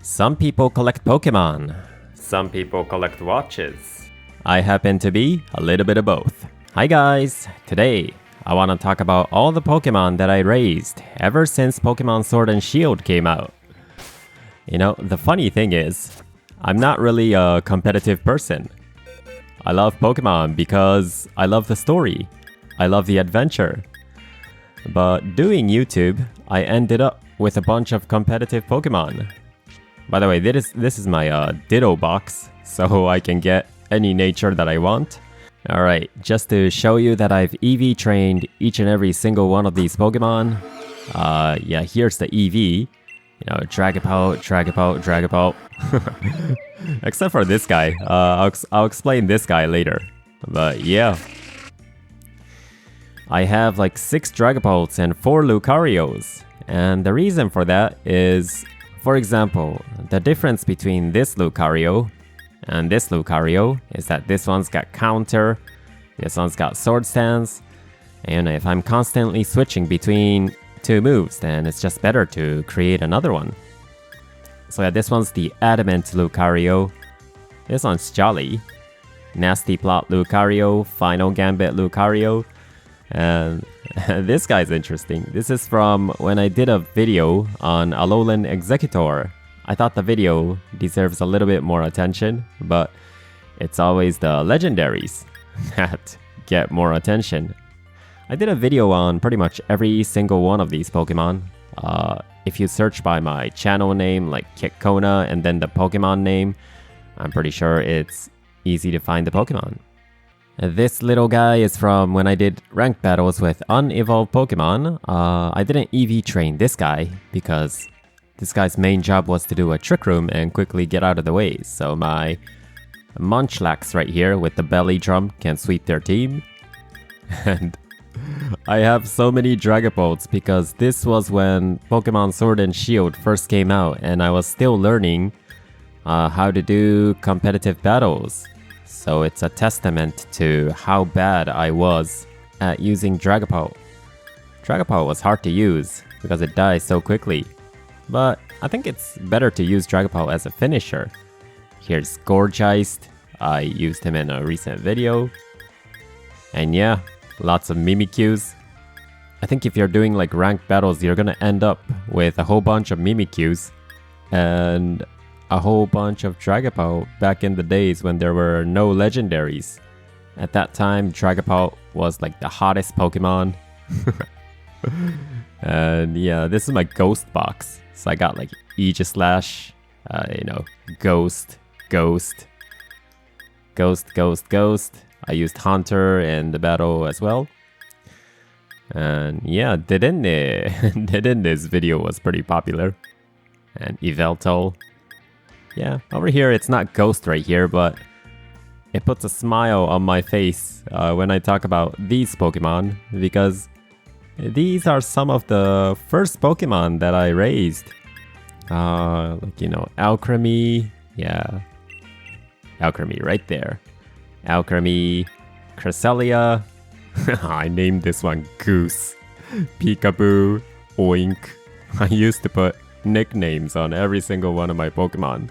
Some people collect Pokemon. Some people collect watches. I happen to be a little bit of both. Hi guys! Today, I want to talk about all the Pokemon that I raised ever since Pokemon Sword and Shield came out. You know, the funny thing is, I'm not really a competitive person. I love Pokemon because I love the story. I love the adventure. But doing YouTube, I ended up with a bunch of competitive Pokemon. By the way, this is my Ditto box, so I can get any nature that I want. Alright, just to show you that I've EV trained each and every single one of these Pokemon. Yeah, here's the EV. You know, Dragapult, Dragapult, Dragapult. Except for this guy. I'll explain this guy later. But yeah. I have like 6 Dragapults and 4 Lucarios. And the reason for that is, for example, the difference between this Lucario and this Lucario is that this one's got counter, this one's got sword stance, and if I'm constantly switching between 2 moves, then it's just better to create another one. So yeah, this one's the Adamant Lucario, this one's Jolly, Nasty Plot Lucario, Final Gambit Lucario, and this guy's interesting. This is from when I did a video on Alolan Executor. I thought the video deserves a little bit more attention, but it's always the legendaries that get more attention. I did a video on pretty much every single one of these Pokemon. If you search by my channel name like Kitkona and then the Pokemon name, I'm pretty sure it's easy to find the Pokemon. This little guy is from when I did ranked battles with unevolved Pokemon. I didn't EV train this guy because this guy's main job was to do a Trick Room and quickly get out of the way. So my Munchlax right here with the belly drum can sweep their team. And I have so many Dragapults because this was when Pokemon Sword and Shield first came out and I was still learning how to do competitive battles. So it's a testament to how bad I was at using Dragapult. Dragapult was hard to use because it dies so quickly. But I think it's better to use Dragapult as a finisher. Here's Gorgeist. I used him in a recent video. And yeah, lots of Mimikyus. I think if you're doing like ranked battles, you're gonna end up with a whole bunch of Mimikyus and a whole bunch of Dragapult back in the days when there were no legendaries. At that time, Dragapult was like the hottest Pokemon. And yeah, this is my Ghost box. So I got like Aegislash, you know, Ghost. I used Haunter in the battle as well. And yeah, Dedenne video was pretty popular. And Yveltal. Yeah, over here it's not Ghost right here, but it puts a smile on my face when I talk about these Pokemon, because these are some of the first Pokemon that I raised. Like, you know, Alchemy, yeah. Alchemy right there. Alchemy, Cresselia. I named this one Goose. Peekaboo, Oink. I used to put nicknames on every single one of my Pokemon.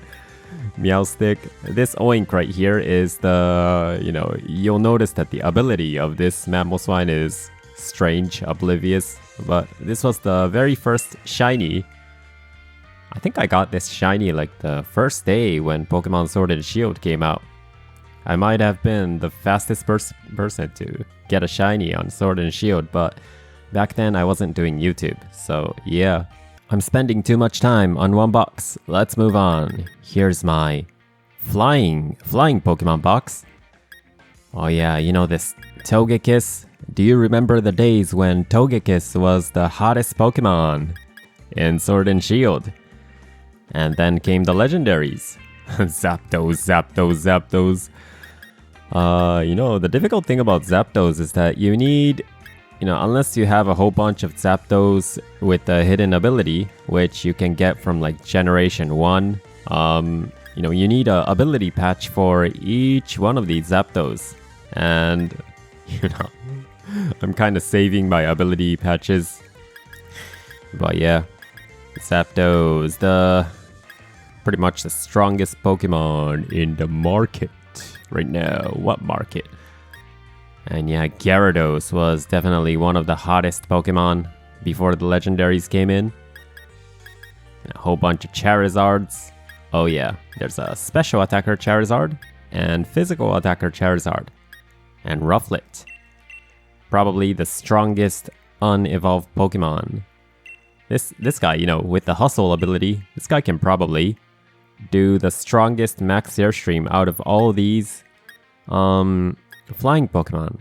Meowstic. This Oink right here is the, you know, you'll notice that the ability of this Mamoswine is strange, oblivious, but this was the very first shiny. I think I got this shiny like the first day when Pokemon Sword and Shield came out. I might have been the fastest person to get a shiny on Sword and Shield, but back then I wasn't doing YouTube, so yeah. I'm spending too much time on one box. Let's move on. Here's my flying Pokemon box. Oh yeah, you know this Togekiss? Do you remember the days when Togekiss was the hottest Pokemon in Sword and Shield? And then came the legendaries. Zapdos. You know, the difficult thing about Zapdos is that you need, you know, unless you have a whole bunch of Zapdos with a hidden ability, which you can get from like Generation 1, you know, you need a ability patch for each one of these Zapdos. And, you know, I'm kind of saving my ability patches. But yeah, Zapdos, pretty much the strongest Pokemon in the market right now. What market? And yeah, Gyarados was definitely one of the hottest Pokemon before the legendaries came in. And a whole bunch of Charizards. Oh yeah, there's a special attacker Charizard and physical attacker Charizard. And Rufflet. Probably the strongest unevolved Pokemon. This guy, you know, with the hustle ability, this guy can probably do the strongest max airstream out of all these flying Pokemon.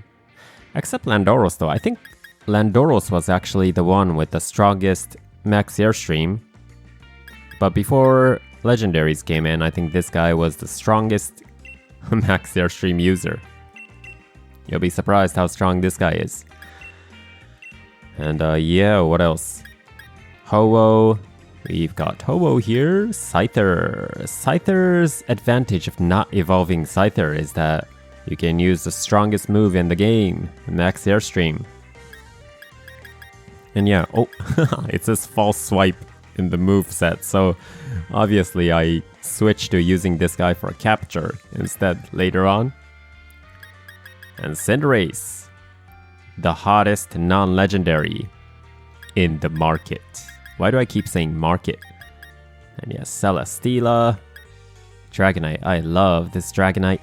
Except Landoros though. I think Landoros was actually the one with the strongest max airstream. But before legendaries came in, I think this guy was the strongest max airstream user. You'll be surprised how strong this guy is. And yeah, what else? Ho-Oh. We've got Ho-Oh here. Scyther. Scyther's advantage of not evolving Scyther is that you can use the strongest move in the game, Max Airstream. And yeah, oh, it says false swipe in the move set, so obviously I switched to using this guy for capture instead later on. And Cinderace, the hottest non-legendary in the market. Why do I keep saying market? And yeah, Celesteela, Dragonite. I love this Dragonite.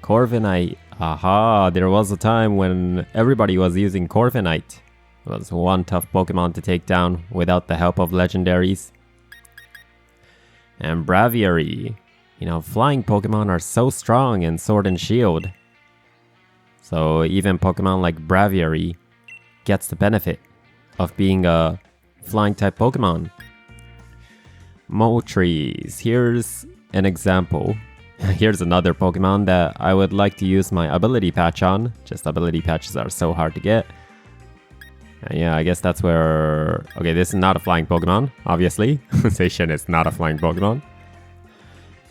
Corviknight. Aha, there was a time when everybody was using Corviknight. It was one tough Pokemon to take down without the help of legendaries. And Braviary. You know, flying Pokemon are so strong in Sword and Shield. So even Pokemon like Braviary gets the benefit of being a flying type Pokemon. Moltres. Here's an example. Here's another Pokemon that I would like to use my ability patch on. Just ability patches are so hard to get. And yeah, I guess that's where... Okay, this is not a flying Pokemon, obviously. Zacian is not a flying Pokemon.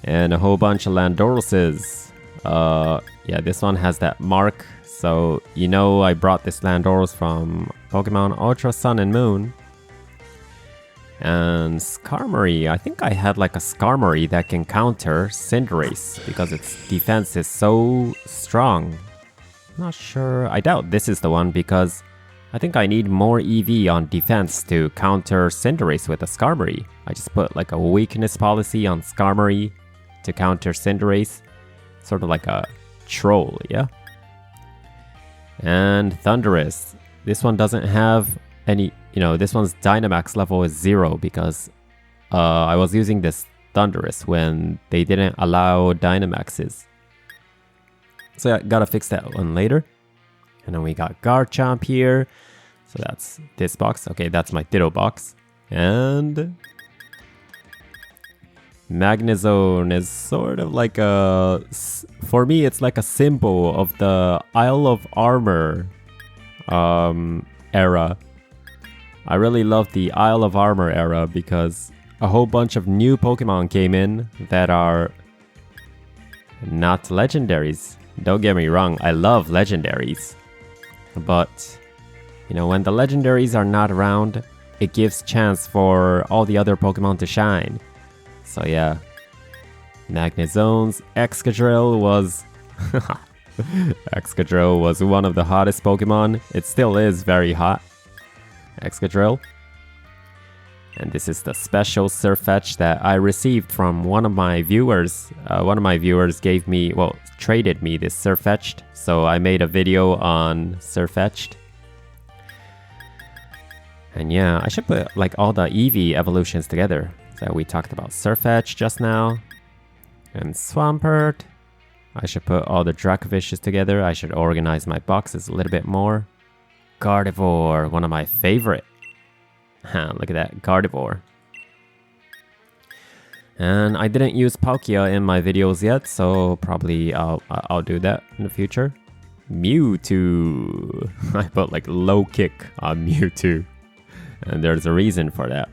And a whole bunch of Landoroses. Yeah, this one has that mark. So, you know, I brought this Landoros from Pokemon Ultra Sun and Moon. And Skarmory, I think I had like a Skarmory that can counter Cinderace because its defense is so strong. Not sure, I doubt this is the one because I think I need more EV on defense to counter Cinderace with a Skarmory. I just put like a weakness policy on Skarmory to counter Cinderace. Sort of like a troll, yeah? And Thundurus. This one doesn't have any... You know, this one's Dynamax level is 0 because I was using this Thundurus when they didn't allow Dynamaxes. So I gotta fix that one later. And then we got Garchomp here. So that's this box. Okay, that's my Ditto box. And... Magnezone is sort of like a... For me, it's like a symbol of the Isle of Armor era. I really love the Isle of Armor era because a whole bunch of new Pokemon came in that are not legendaries. Don't get me wrong, I love legendaries. But, you know, when the legendaries are not around, it gives chance for all the other Pokemon to shine. So yeah, Magnezone's Excadrill was... Excadrill was one of the hottest Pokemon. It still is very hot. Excadrill. And this is the special Surfetch that I received from one of my viewers. One of my viewers gave me, well, traded me this Surfetched. So I made a video on Surfetched. And yeah, I should put like all the Eevee evolutions together. So we talked about Surfetch just now. And Swampert. I should put all the Dracovishes together. I should organize my boxes a little bit more. Gardevoir, one of my favorite. Look at that, Gardevoir. And I didn't use Palkia in my videos yet, so probably I'll do that in the future. Mewtwo. I put like low kick on Mewtwo. And there's a reason for that.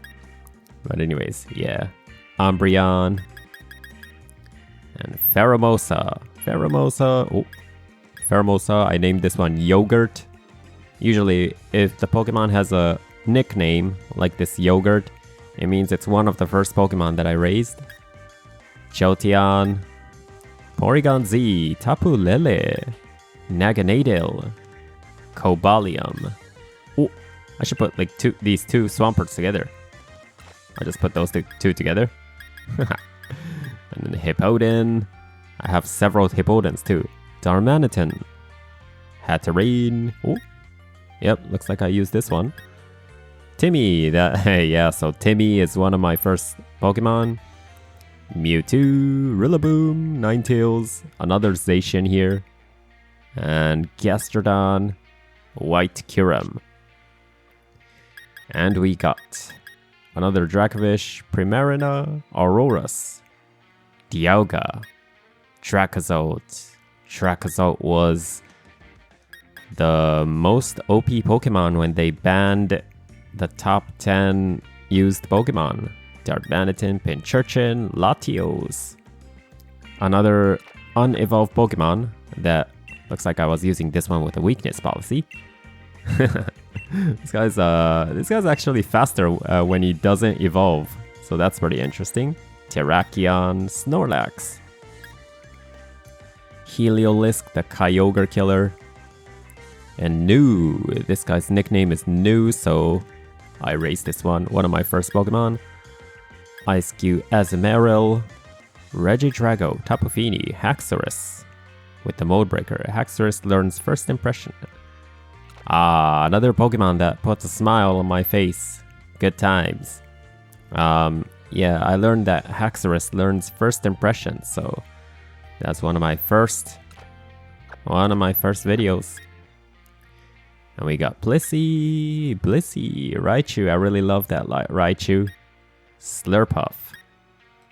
But anyways, yeah. Umbreon. And Pheromosa. Pheromosa, I named this one Yogurt. Usually, if the Pokemon has a nickname like this Yogurt, It means it's one of the first Pokemon that I raised. Jolteon, Porygon Z, Tapu Lele, Naganadel, Cobalium. Oh, I should put like these two Swamperts together. I just put those two together. And then Hippowdon. I have several Hippowdons too. Darmanitan, Hatterene. Oh, yep, looks like I used this one. Timmy, yeah, so Timmy is one of my first Pokemon. Mewtwo, Rillaboom, Ninetales, another Zacian here, and Gastrodon, White Kyurem. And we got another Dracovish, Primarina, Aurorus, Dialga, Dracozolt. Dracozolt was the most OP Pokemon when they banned the top 10 used Pokemon. Darmanitan, Pincurchin, Latios. Another unevolved Pokemon that looks like I was using this one with a weakness policy. This guy's actually faster when he doesn't evolve, so that's pretty interesting. Terrakion, Snorlax, Heliolisk, the Kyogre killer, and New. This guy's nickname is New, so I raised this one of my first Pokemon. Ice-Cube, Azumarill, Regidrago, Tapu Fini, Haxorus. With the Mode Breaker, Haxorus learns First Impression. Another Pokemon that puts a smile on my face. Good times. Yeah, I learned that Haxorus learns First Impression, so that's one of my first videos. And we got Blissey, Raichu. I really love that Raichu. Slurpuff.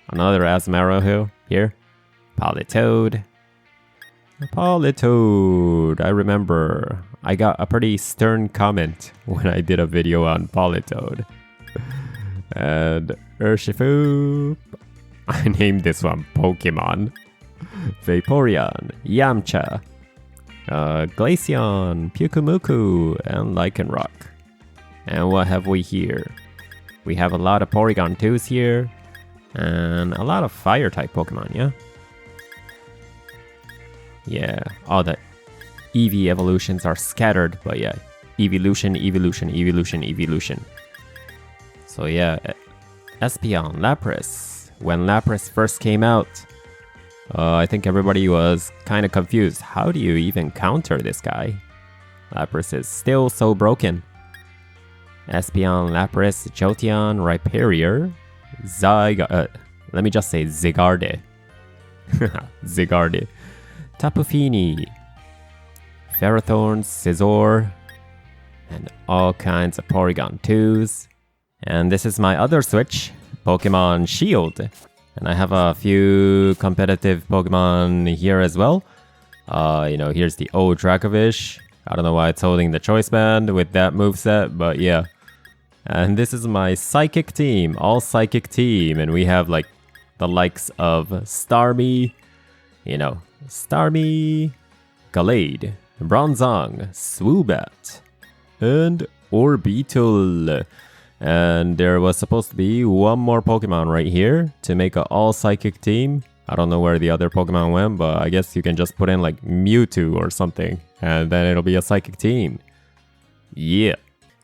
Another Azumarill here. Politoed. I remember I got a pretty stern comment when I did a video on Politoed. And Urshifu. I named this one Pokemon. Vaporeon, Yamcha, Glaceon, Pyukumuku, and Lycanroc. And what have we here? We have a lot of Porygon 2s here, and a lot of Fire-type Pokemon, yeah? Yeah, all the Eevee evolutions are scattered, but yeah, Evolution. So yeah, Espeon, Lapras. When Lapras first came out, I think everybody was kind of confused. How do you even counter this guy? Lapras is still so broken. Espeon, Lapras, Jolteon, Rhyperior, let me just say Zygarde. Zygarde. Tapu Fini, Ferrothorn, Scizor, and all kinds of Porygon 2s. And this is my other Switch, Pokemon Shield. And I have a few competitive Pokemon here as well. Here's the old Dracovish. I don't know why it's holding the Choice Band with that moveset, but yeah. And this is my Psychic team, all Psychic team. And we have like the likes of Starmie, Gallade, Bronzong, Swoobat, and Orbeetle. And there was supposed to be one more Pokemon right here to make an all-Psychic team. I don't know where the other Pokemon went, but I guess you can just put in like Mewtwo or something, and then it'll be a Psychic team. Yeah.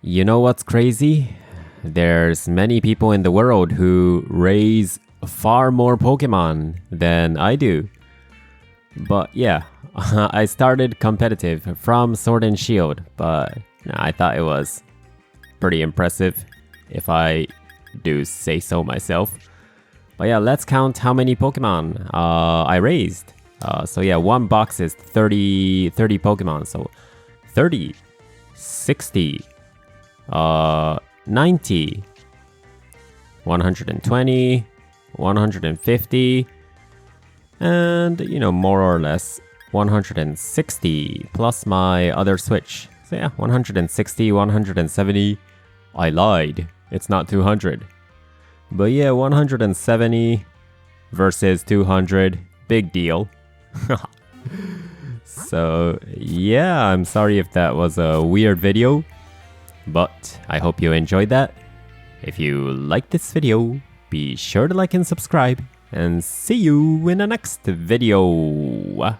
You know what's crazy? There's many people in the world who raise far more Pokemon than I do. But yeah, I started competitive from Sword and Shield, but I thought it was pretty impressive, if I do say so myself. But yeah, let's count how many Pokemon I raised. So yeah, one box is 30 Pokemon. So 30, 60, 90, 120, 150, and more or less 160 plus my other Switch. So yeah, 160, 170. I lied. It's not 200. But yeah, 170 versus 200. Big deal. So yeah, I'm sorry if that was a weird video, but I hope you enjoyed that. If you like this video, be sure to like and subscribe, and see you in the next video.